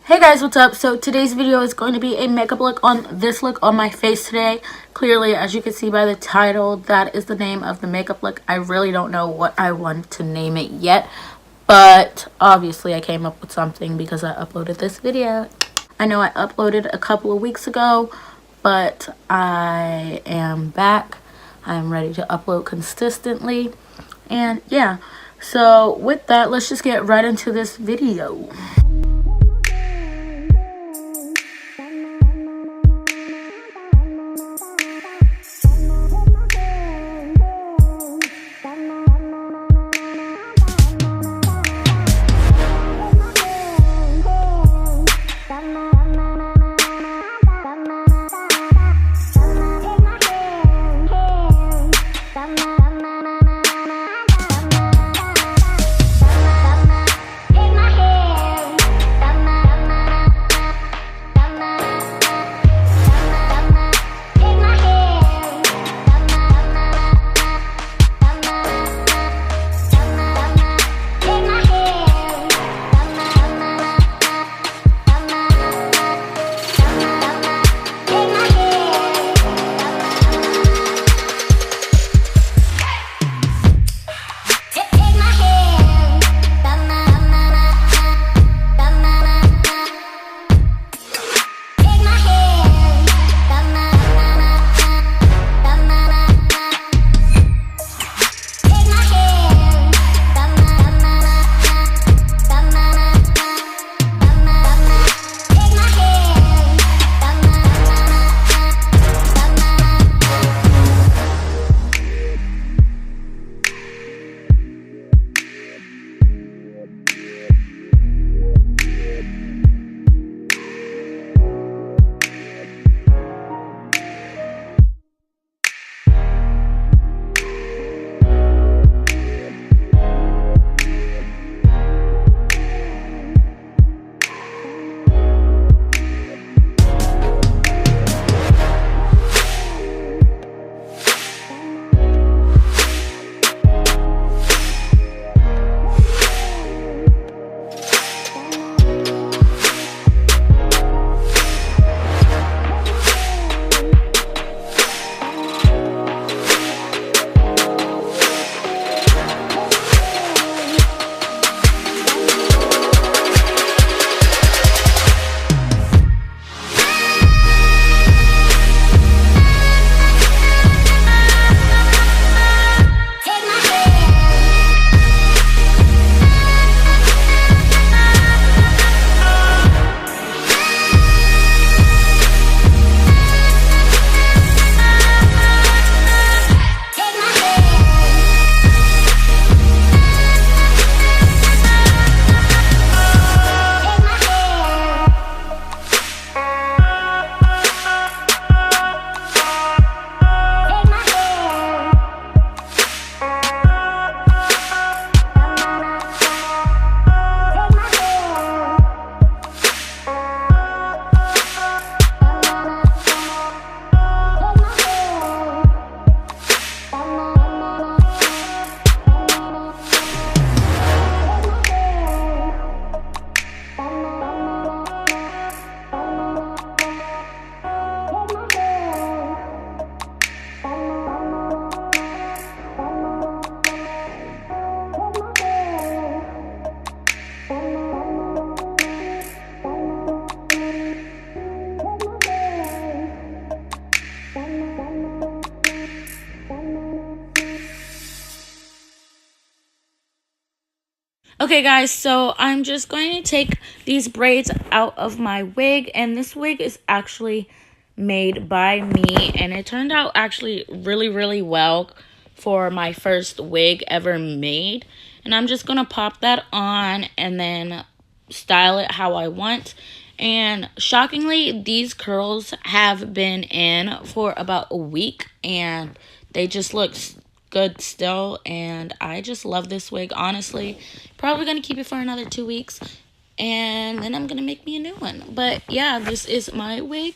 Hey guys, what's up? So today's video is going to be a makeup look on this look on my face today. Clearly, as you can see by the title, that is the name of the makeup look. I really don't know what I want to name it yet, but obviously I came up with something because I uploaded this video. I know I uploaded a couple of weeks ago, but I am back. I'm ready to upload consistently. And yeah, so with that, let's just get right into this video. Okay guys, so I'm just going to take these braids out of my wig, and this wig is actually made by me, and it turned out actually really well for my first wig ever made. And I'm just going to pop that on and then style it how I want. And shockingly, these curls have been in for about a week and they just look good still, and I just love this wig, honestly. Probably gonna keep it for another 2 weeks and then I'm gonna make me a new one. But yeah, this is my wig.